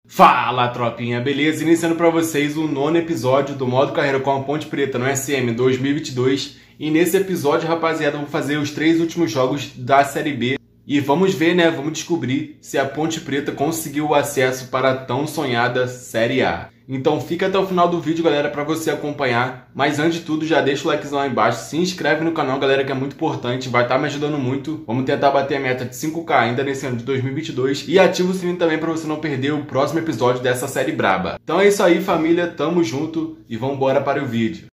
Fala, tropinha, beleza? Iniciando para vocês o nono episódio do modo carreira com a Ponte Preta no SM 2022. E nesse episódio, rapaziada, vamos fazer os 3 últimos jogos da Série B. E vamos ver, né? Vamos descobrir se a Ponte Preta conseguiu o acesso para a tão sonhada Série A. Então fica até o final do vídeo, galera, para você acompanhar. Mas antes de tudo, já deixa o likezão aí embaixo, se inscreve no canal, galera, que é muito importante, vai estar me ajudando muito. Vamos tentar bater a meta de 5k ainda nesse ano de 2022. E ativa o sininho também para você não perder o próximo episódio dessa série braba. Então é isso aí, família, tamo junto e vamos embora para o vídeo.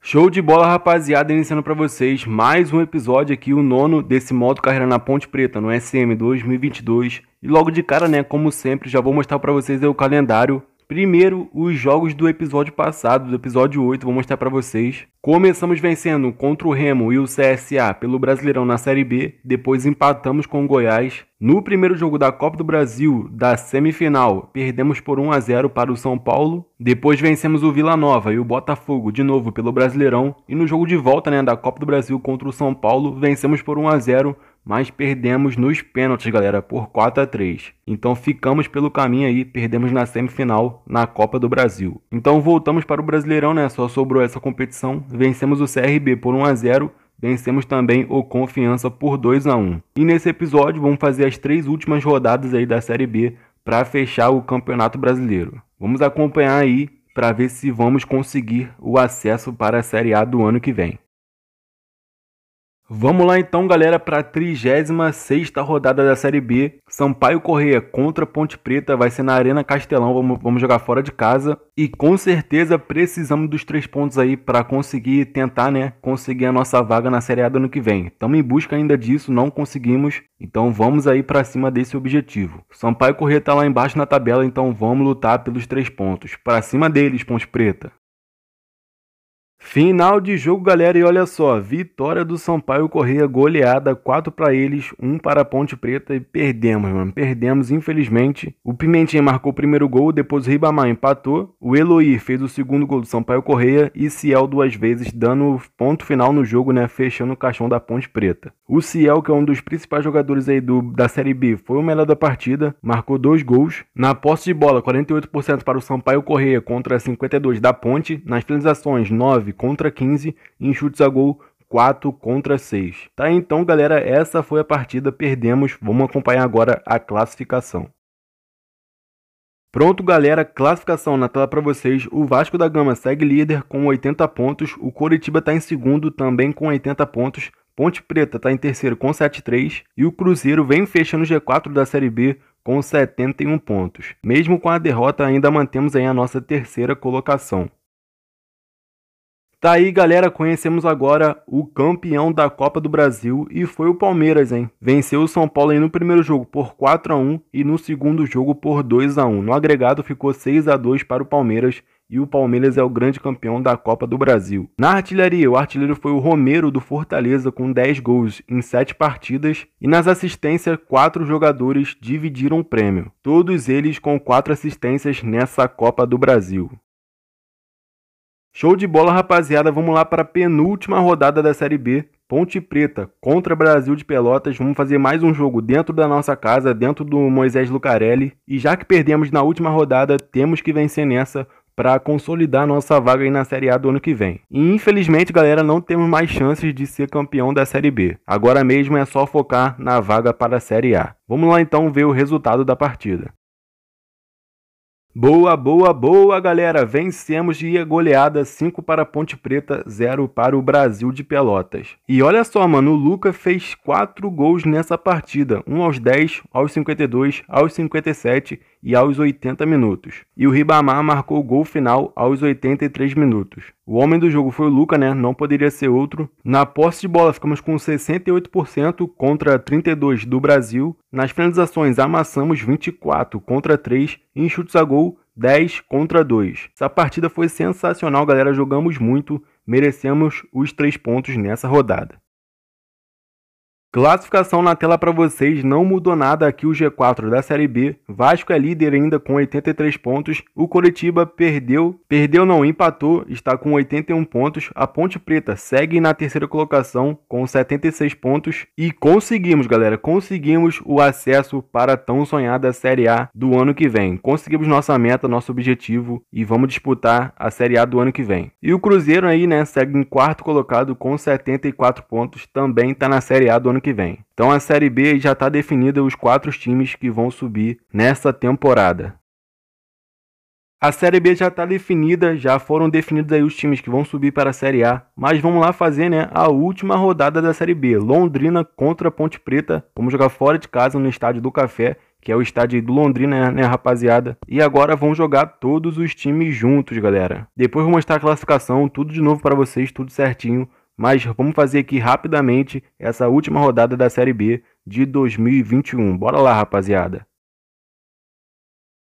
Show de bola, rapaziada, iniciando para vocês mais um episódio aqui, o nono desse modo carreira na Ponte Preta, no SM 2022. E logo de cara, né, como sempre, já vou mostrar para vocês aí o calendário. Primeiro, os jogos do episódio passado, do episódio 8, vou mostrar para vocês. Começamos vencendo contra o Remo e o CSA pelo Brasileirão na Série B, depois empatamos com o Goiás. No primeiro jogo da Copa do Brasil, da semifinal, perdemos por 1-0 para o São Paulo. Depois vencemos o Vila Nova e o Botafogo de novo pelo Brasileirão. E no jogo de volta, né, da Copa do Brasil contra o São Paulo, vencemos por 1-0. Mas perdemos nos pênaltis, galera, por 4-3. Então ficamos pelo caminho aí, perdemos na semifinal na Copa do Brasil. Então voltamos para o Brasileirão, né? Só sobrou essa competição. Vencemos o CRB por 1-0. Vencemos também o Confiança por 2-1. E nesse episódio vamos fazer as 3 últimas rodadas aí da Série B para fechar o Campeonato Brasileiro. Vamos acompanhar aí para ver se vamos conseguir o acesso para a Série A do ano que vem. Vamos lá então, galera, para a 36ª rodada da Série B. Sampaio Corrêa contra Ponte Preta, vai ser na Arena Castelão, vamos jogar fora de casa. E com certeza precisamos dos 3 pontos aí para conseguir tentar, né, conseguir a nossa vaga na Série A do ano que vem. Estamos em busca ainda disso, não conseguimos, então vamos aí para cima desse objetivo. Sampaio Corrêa está lá embaixo na tabela, então vamos lutar pelos 3 pontos. Para cima deles, Ponte Preta. Final de jogo, galera, e olha só, vitória do Sampaio Corrêa, goleada, 4 para eles, 1 para a Ponte Preta e perdemos, mano, perdemos infelizmente. O Pimentinha marcou o primeiro gol, depois o Ribamar empatou, o Eloy fez o segundo gol do Sampaio Corrêa e Ciel 2 vezes, dando ponto final no jogo, né, fechando o caixão da Ponte Preta. O Ciel, que é um dos principais jogadores aí da Série B, foi o melhor da partida, marcou 2 gols. Na posse de bola, 48% para o Sampaio Corrêa contra 52% da Ponte, nas finalizações, 9 contra 15, em chutes a gol 4 contra 6. Tá, então, galera, essa foi a partida, perdemos. Vamos acompanhar agora a classificação. Pronto, galera, classificação na tela para vocês. O Vasco da Gama segue líder com 80 pontos, o Coritiba está em segundo também com 80 pontos, Ponte Preta está em terceiro com 73 e o Cruzeiro vem fechando o G4 da Série B com 71 pontos. Mesmo com a derrota, ainda mantemos aí a nossa terceira colocação. Tá aí, galera, conhecemos agora o campeão da Copa do Brasil e foi o Palmeiras, hein? Venceu o São Paulo aí no primeiro jogo por 4-1 e no segundo jogo por 2-1. No agregado ficou 6-2 para o Palmeiras e o Palmeiras é o grande campeão da Copa do Brasil. Na artilharia, o artilheiro foi o Romero do Fortaleza com 10 gols em 7 partidas e nas assistências 4 jogadores dividiram o prêmio. Todos eles com 4 assistências nessa Copa do Brasil. Show de bola, rapaziada, vamos lá para a penúltima rodada da Série B, Ponte Preta contra Brasil de Pelotas. Vamos fazer mais um jogo dentro da nossa casa, dentro do Moisés Lucarelli. E já que perdemos na última rodada, temos que vencer nessa para consolidar nossa vaga aí na Série A do ano que vem. E infelizmente, galera, não temos mais chances de ser campeão da Série B. Agora mesmo é só focar na vaga para a Série A. Vamos lá então ver o resultado da partida. Boa, boa, boa, galera! Vencemos de goleada 5 para Ponte Preta, 0 para o Brasil de Pelotas. E olha só, mano, o Luca fez 4 gols nessa partida, um aos 10, aos 52, aos 57 e aos 80 minutos. E o Ribamar marcou o gol final aos 83 minutos. O homem do jogo foi o Luca, né? Não poderia ser outro. Na posse de bola ficamos com 68% contra 32% do Brasil. Nas finalizações amassamos 24 contra 3. Em chutes a gol, 10 contra 2. Essa partida foi sensacional, galera. Jogamos muito. Merecemos os 3 pontos nessa rodada. Classificação na tela para vocês, não mudou nada aqui o G4 da Série B. Vasco é líder ainda com 83 pontos. O Coritiba empatou, está com 81 pontos. A Ponte Preta segue na terceira colocação com 76 pontos. E conseguimos, galera, conseguimos o acesso para a tão sonhada Série A do ano que vem. Conseguimos nossa meta, nosso objetivo e vamos disputar a Série A do ano que vem. E o Cruzeiro aí, né, segue em quarto colocado com 74 pontos, também está na Série A do ano que vem. Então a Série B já está definida os 4 times que vão subir nessa temporada. A Série B já está definida, já foram definidos aí os times que vão subir para a Série A, mas vamos lá fazer, né, a última rodada da Série B. Londrina contra Ponte Preta, vamos jogar fora de casa no Estádio do Café, que é o estádio do Londrina, né, rapaziada? E agora vão jogar todos os times juntos, galera. Depois vou mostrar a classificação, tudo de novo para vocês, tudo certinho. Mas vamos fazer aqui rapidamente essa última rodada da Série B de 2021. Bora lá, rapaziada.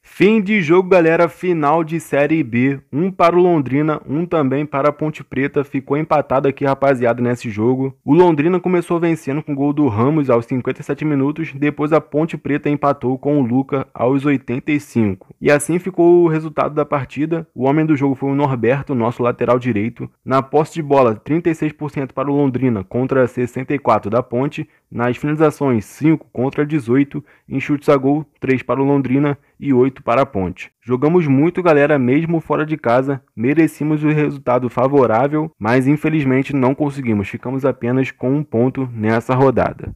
Fim de jogo, galera, final de Série B, um para o Londrina, um também para a Ponte Preta, ficou empatado aqui, rapaziada, nesse jogo. O Londrina começou vencendo com o gol do Ramos aos 57 minutos, depois a Ponte Preta empatou com o Luca aos 85. E assim ficou o resultado da partida, o homem do jogo foi o Norberto, nosso lateral direito. Na posse de bola, 36% para o Londrina contra 64% da Ponte. Nas finalizações, 5 contra 18, em chutes a gol, 3 para o Londrina e 8 para a Ponte. Jogamos muito, galera, mesmo fora de casa, merecíamos o resultado favorável, mas infelizmente não conseguimos, ficamos apenas com 1 ponto nessa rodada.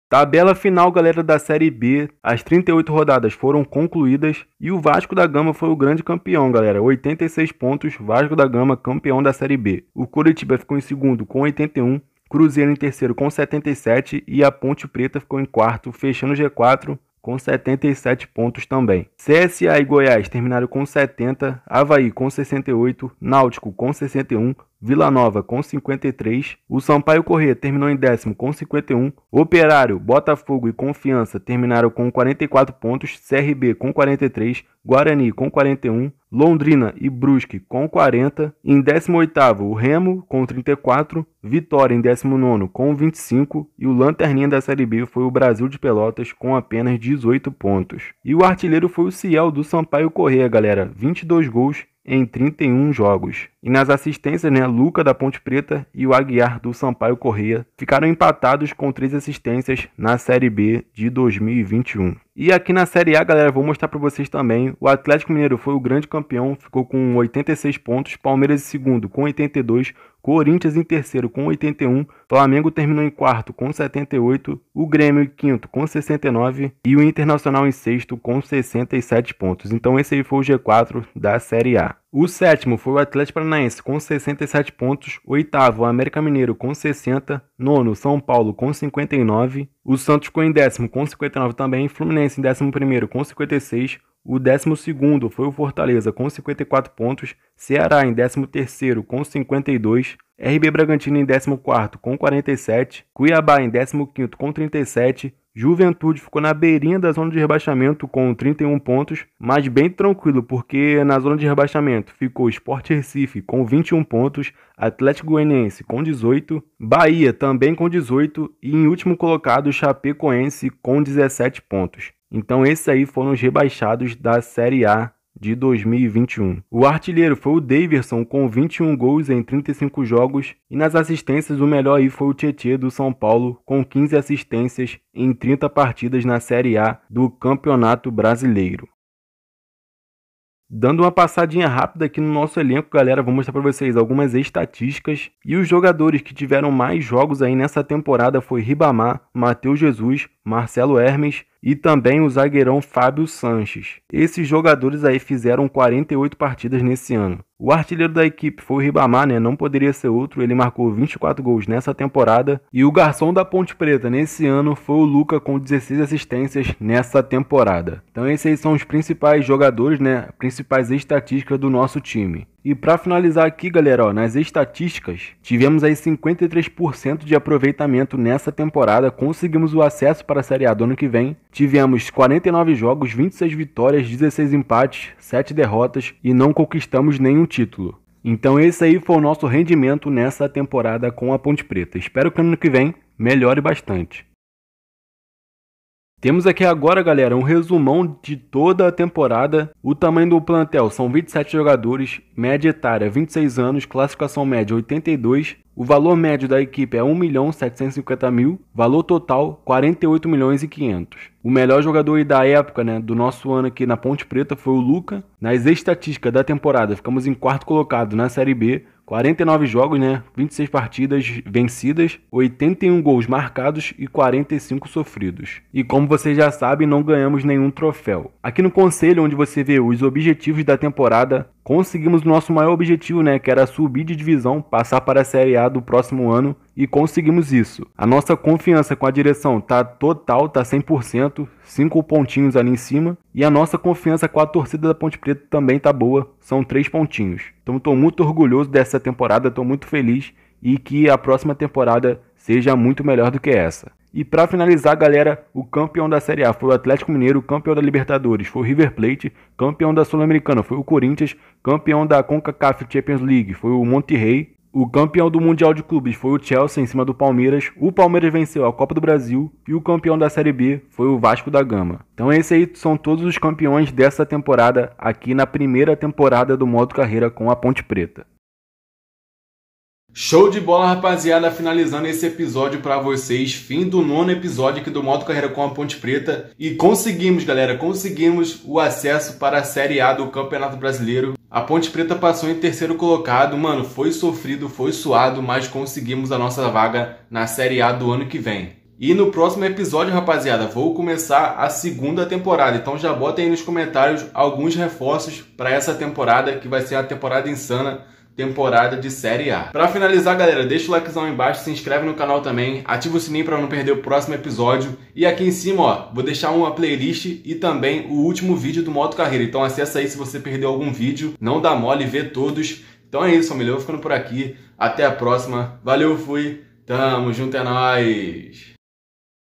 Tabela final, galera, da Série B, as 38 rodadas foram concluídas e o Vasco da Gama foi o grande campeão, galera, 86 pontos, Vasco da Gama campeão da Série B. O Coritiba ficou em segundo com 81, Cruzeiro em terceiro com 77 e a Ponte Preta ficou em quarto, fechando o G4 com 77 pontos também. CSA e Goiás terminaram com 70, Avaí com 68, Náutico com 61, Vila Nova com 53, o Sampaio Corrêa terminou em décimo com 51, Operário, Botafogo e Confiança terminaram com 44 pontos, CRB com 43, Guarani com 41, Londrina e Brusque com 40, em 18º o Remo com 34, Vitória em 19º com 25 e o lanterninha da Série B foi o Brasil de Pelotas com apenas 18 pontos. E o artilheiro foi o Ciel do Sampaio Corrêa, galera, 22 gols em 31 jogos. E nas assistências, né, Luca da Ponte Preta e o Aguiar do Sampaio Corrêa ficaram empatados com 3 assistências na Série B de 2021. E aqui na Série A, galera, vou mostrar para vocês também, o Atlético Mineiro foi o grande campeão, ficou com 86 pontos, Palmeiras em segundo com 82, Corinthians em terceiro com 81, Flamengo terminou em quarto com 78, o Grêmio em quinto com 69 e o Internacional em sexto com 67 pontos. Então esse aí foi o G4 da Série A. O sétimo foi o Atlético Paranaense com 67 pontos, oitavo o América Mineiro com 60, nono São Paulo com 59, o Santos ficou em décimo com 59 também, Fluminense em 11º com 56, o 12º foi o Fortaleza com 54 pontos, Ceará em 13º com 52, RB Bragantino em 14º com 47, Cuiabá em 15º com 37, Juventude ficou na beirinha da zona de rebaixamento com 31 pontos, mas bem tranquilo, porque na zona de rebaixamento ficou Sport Recife com 21 pontos, Atlético Goianiense com 18, Bahia também com 18 e em último colocado Chapecoense com 17 pontos. Então esses aí foram os rebaixados da Série A de 2021. O artilheiro foi o Daverson com 21 gols em 35 jogos e nas assistências o melhor aí foi o Tietê do São Paulo com 15 assistências em 30 partidas na Série A do Campeonato Brasileiro. Dando uma passadinha rápida aqui no nosso elenco, galera, vou mostrar para vocês algumas estatísticas. E os jogadores que tiveram mais jogos aí nessa temporada foi Ribamar, Matheus Jesus, Marcelo Hermes e também o zagueirão Fábio Sanches. Esses jogadores aí fizeram 48 partidas nesse ano. O artilheiro da equipe foi o Ribamar, né? Não poderia ser outro, ele marcou 24 gols nessa temporada. E o garçom da Ponte Preta nesse ano foi o Luca com 16 assistências nessa temporada. Então esses aí são os principais jogadores, né? Principais estatísticas do nosso time. E para finalizar aqui, galera, ó, nas estatísticas, tivemos aí 53% de aproveitamento nessa temporada, conseguimos o acesso para a Série A do ano que vem, tivemos 49 jogos, 26 vitórias, 16 empates, 7 derrotas e não conquistamos nenhum título. Então esse aí foi o nosso rendimento nessa temporada com a Ponte Preta. Espero que ano que vem melhore bastante. Temos aqui agora, galera, um resumão de toda a temporada. O tamanho do plantel são 27 jogadores, média etária 26 anos, classificação média 82. O valor médio da equipe é 1.750.000, valor total 48.500.000. O melhor jogador aí da época, né, do nosso ano aqui na Ponte Preta foi o Luca. Nas estatísticas da temporada, ficamos em quarto colocado na Série B. 49 jogos, né? 26 partidas vencidas, 81 gols marcados e 45 sofridos. E como vocês já sabem, não ganhamos nenhum troféu. Aqui no conselho, onde você vê os objetivos da temporada, conseguimos o nosso maior objetivo, né? Que era subir de divisão, passar para a Série A do próximo ano, e conseguimos isso. A nossa confiança com a direção tá total, tá 100%, 5 pontinhos ali em cima. E a nossa confiança com a torcida da Ponte Preta também tá boa, são 3 pontinhos. Então estou muito orgulhoso dessa temporada, estou muito feliz e que a próxima temporada seja muito melhor do que essa. E para finalizar, galera, o campeão da Série A foi o Atlético Mineiro, campeão da Libertadores foi o River Plate, campeão da Sul-Americana foi o Corinthians, campeão da CONCACAF Champions League foi o Monterrey, o campeão do Mundial de Clubes foi o Chelsea em cima do Palmeiras, o Palmeiras venceu a Copa do Brasil e o campeão da Série B foi o Vasco da Gama. Então esses aí são todos os campeões dessa temporada aqui na primeira temporada do modo carreira com a Ponte Preta. Show de bola, rapaziada, finalizando esse episódio para vocês, fim do 9º episódio aqui do modo carreira com a Ponte Preta, e conseguimos, galera, conseguimos o acesso para a Série A do Campeonato Brasileiro. A Ponte Preta passou em terceiro colocado, mano, foi sofrido, foi suado, mas conseguimos a nossa vaga na Série A do ano que vem. E no próximo episódio, rapaziada, vou começar a segunda temporada, então já bota aí nos comentários alguns reforços para essa temporada, que vai ser a temporada insana, temporada de Série A. Para finalizar, galera, deixa o likezão aí embaixo, se inscreve no canal também, ativa o sininho para não perder o próximo episódio. E aqui em cima, ó, vou deixar uma playlist e também o último vídeo do modo carreira. Então acessa aí se você perdeu algum vídeo, não dá mole, vê todos. Então é isso, família, eu vou ficando por aqui. Até a próxima. Valeu, fui. Tamo junto, é nóis.